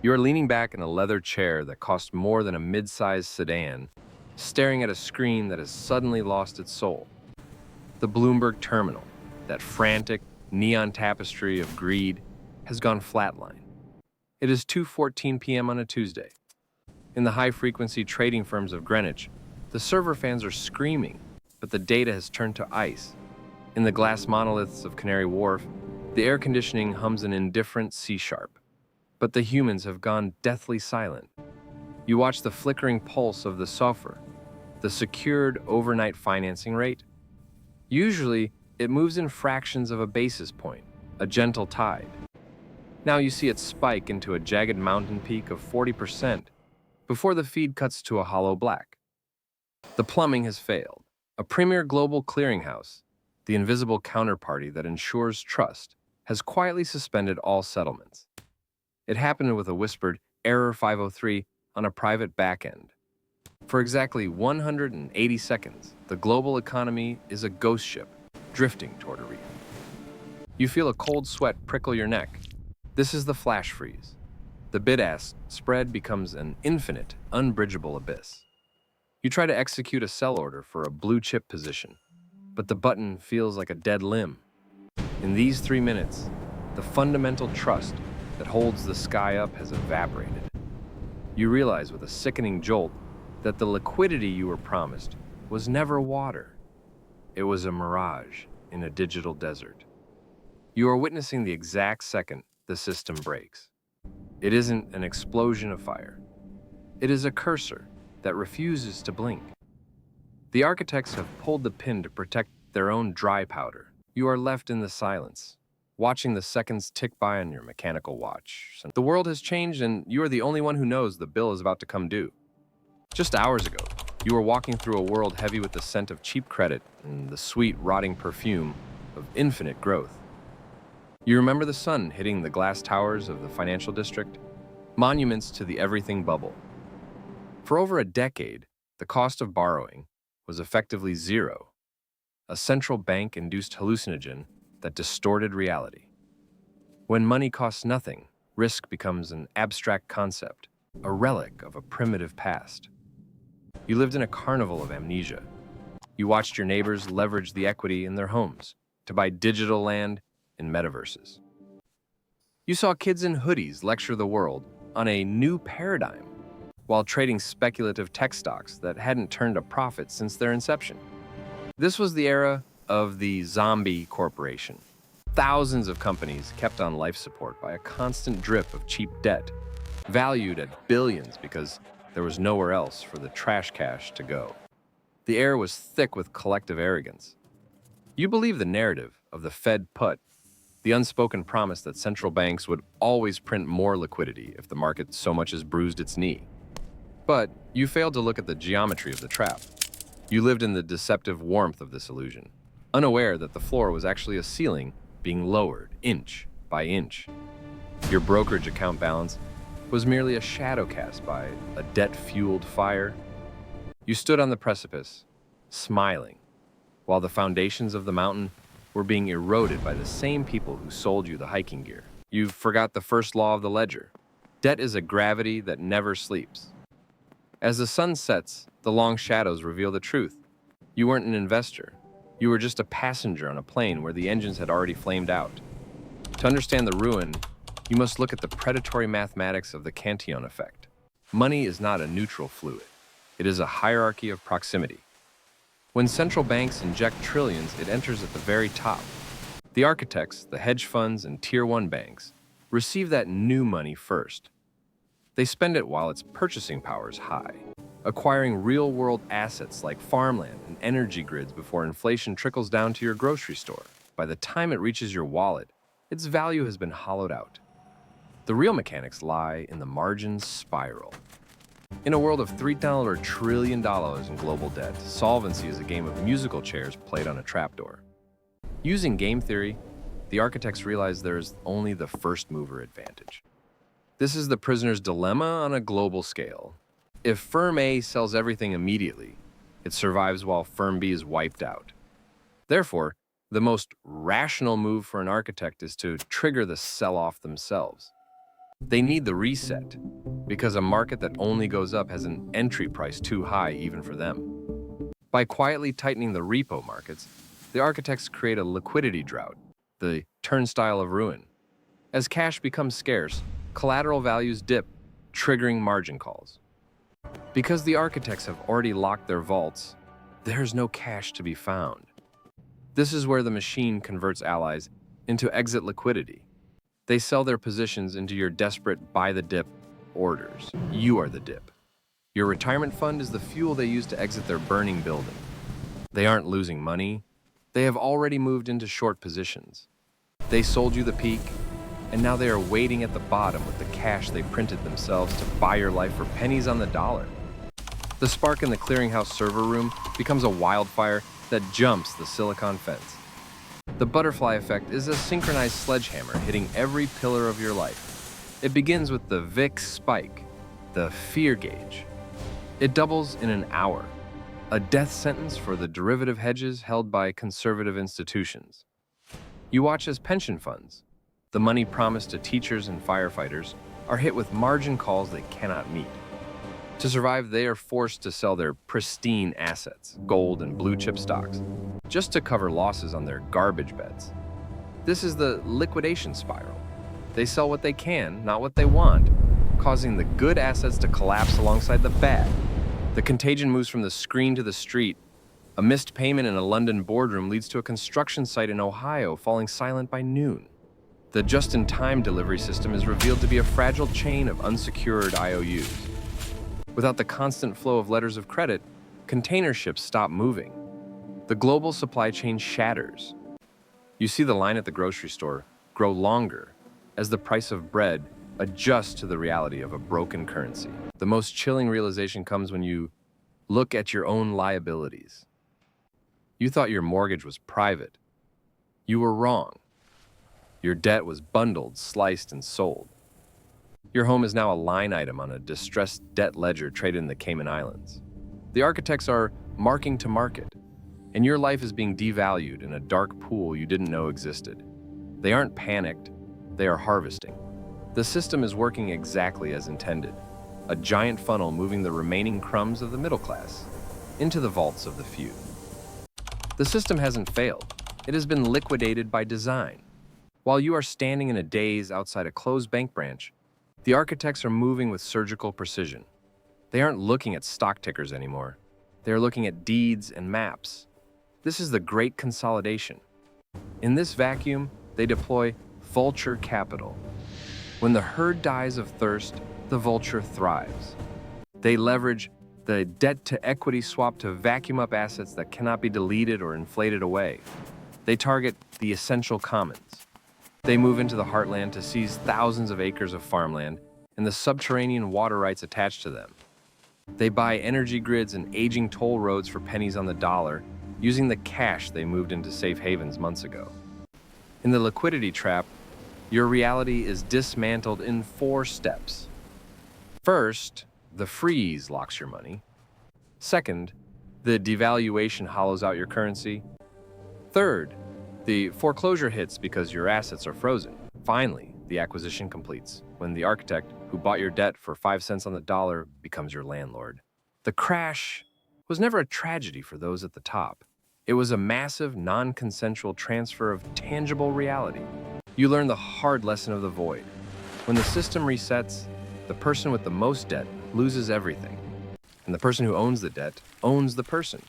You are leaning back in a leather chair that cost more than a mid-sized sedan, staring at a screen that has suddenly lost its soul. The Bloomberg terminal, that frantic, neon tapestry of greed, has gone flatline. It is 2:14 p.m. on a Tuesday. In the high-frequency trading firms of Greenwich, the server fans are screaming, but the data has turned to ice. In the glass monoliths of Canary Wharf, the air conditioning hums an indifferent C-sharp, but the humans have gone deathly silent. You watch the flickering pulse of the SOFR, the secured overnight financing rate. Usually, it moves in fractions of a basis point, a gentle tide. Now you see it spike into a jagged mountain peak of 40% before the feed cuts to a hollow black. The plumbing has failed. A premier global clearinghouse, the invisible counterparty that ensures trust, has quietly suspended all settlements. It happened with a whispered Error 503 on a private backend. For exactly 180 seconds, the global economy is a ghost ship drifting toward a reef. You feel a cold sweat prickle your neck. This is the flash freeze. The bid-ask spread becomes an infinite, unbridgeable abyss. You try to execute a sell order for a blue chip position, but the button feels like a dead limb. In these 3 minutes, the fundamental trust that holds the sky up has evaporated. You realize with a sickening jolt that the liquidity you were promised was never water. It was a mirage in a digital desert. You are witnessing the exact second the system breaks. It isn't an explosion of fire. It is a cursor that refuses to blink. The architects have pulled the pin to protect their own dry powder. You are left in the silence, watching the seconds tick by on your mechanical watch. The world has changed, and you are the only one who knows the bill is about to come due. Just hours ago, you were walking through a world heavy with the scent of cheap credit and the sweet, rotting perfume of infinite growth. You remember the sun hitting the glass towers of the financial district, monuments to the everything bubble. For over a decade, the cost of borrowing was effectively zero, a central bank-induced hallucinogen that distorted reality. When money costs nothing, risk becomes an abstract concept, a relic of a primitive past. You lived in a carnival of amnesia. You watched your neighbors leverage the equity in their homes to buy digital land in metaverses. You saw kids in hoodies lecture the world on a new paradigm while trading speculative tech stocks that hadn't turned a profit since their inception. This was the era of the zombie corporation. Thousands of companies kept on life support by a constant drip of cheap debt, valued at billions because there was nowhere else for the trash cash to go. The air was thick with collective arrogance. You believe the narrative of the Fed put, the unspoken promise that central banks would always print more liquidity if the market so much as bruised its knee. But you failed to look at the geometry of the trap. You lived in the deceptive warmth of this illusion, unaware that the floor was actually a ceiling being lowered inch by inch. Your brokerage account balance was merely a shadow cast by a debt-fueled fire. You stood on the precipice, smiling, while the foundations of the mountain were being eroded by the same people who sold you the hiking gear. You forgot the first law of the ledger. Debt is a gravity that never sleeps. As the sun sets, the long shadows reveal the truth. You weren't an investor. You were just a passenger on a plane where the engines had already flamed out. To understand the ruin, you must look at the predatory mathematics of the Contagion effect. Money is not a neutral fluid. It is a hierarchy of proximity. When central banks inject trillions, it enters at the very top. The architects, the hedge funds, and Tier 1 banks receive that new money first. They spend it while its purchasing power is high, acquiring real-world assets like farmland and energy grids before inflation trickles down to your grocery store. By the time it reaches your wallet, its value has been hollowed out. The real mechanics lie in the margins spiral. In a world of $3 trillion in global debt, solvency is a game of musical chairs played on a trapdoor. Using game theory, the architects realize there is only the first mover advantage. This is the prisoner's dilemma on a global scale. If Firm A sells everything immediately, it survives while Firm B is wiped out. Therefore, the most rational move for an architect is to trigger the sell-off themselves. They need the reset, because a market that only goes up has an entry price too high even for them. By quietly tightening the repo markets, the architects create a liquidity drought, the turnstile of ruin. As cash becomes scarce, collateral values dip, triggering margin calls. Because the architects have already locked their vaults, there's no cash to be found. This is where the machine converts allies into exit liquidity. They sell their positions into your desperate buy-the-dip orders. You are the dip. Your retirement fund is the fuel they use to exit their burning building. They aren't losing money. They have already moved into short positions. They sold you the peak, and now they are waiting at the bottom with the cash they printed themselves to buy your life for pennies on the dollar. The spark in the clearinghouse server room becomes a wildfire that jumps the silicon fence. The butterfly effect is a synchronized sledgehammer hitting every pillar of your life. It begins with the VIX spike, the fear gauge. It doubles in an hour, a death sentence for the derivative hedges held by conservative institutions. You watch as pension funds, the money promised to teachers and firefighters, are hit with margin calls they cannot meet. To survive, they are forced to sell their pristine assets, gold and blue chip stocks, just to cover losses on their garbage bets. This is the liquidation spiral. They sell what they can, not what they want, causing the good assets to collapse alongside the bad. The contagion moves from the screen to the street. A missed payment in a London boardroom leads to a construction site in Ohio falling silent by noon. The just-in-time delivery system is revealed to be a fragile chain of unsecured IOUs. Without the constant flow of letters of credit, container ships stop moving. The global supply chain shatters. You see the line at the grocery store grow longer as the price of bread adjusts to the reality of a broken currency. The most chilling realization comes when you look at your own liabilities. You thought your mortgage was private. You were wrong. Your debt was bundled, sliced, and sold. Your home is now a line item on a distressed debt ledger traded in the Cayman Islands. The architects are marking to market, and your life is being devalued in a dark pool you didn't know existed. They aren't panicked, they are harvesting. The system is working exactly as intended, a giant funnel moving the remaining crumbs of the middle class into the vaults of the few. The system hasn't failed. It has been liquidated by design. While you are standing in a daze outside a closed bank branch, the architects are moving with surgical precision. They aren't looking at stock tickers anymore. They are looking at deeds and maps. This is the Great Consolidation. In this vacuum, they deploy Vulture capital. When the herd dies of thirst, the Vulture thrives. They leverage the debt-to-equity swap to vacuum up assets that cannot be deleted or inflated away. They target the essential commons. They move into the heartland to seize thousands of acres of farmland and the subterranean water rights attached to them. They buy energy grids and aging toll roads for pennies on the dollar, using the cash they moved into safe havens months ago. In the liquidity trap, your reality is dismantled in 4 steps. First, the freeze locks your money. Second, the devaluation hollows out your currency. Third, the foreclosure hits because your assets are frozen. Finally, the acquisition completes, when the architect who bought your debt for 5 cents on the dollar becomes your landlord. The crash was never a tragedy for those at the top. It was a massive, non-consensual transfer of tangible reality. You learn the hard lesson of the void. When the system resets, the person with the most debt loses everything, and the person who owns the debt owns the person.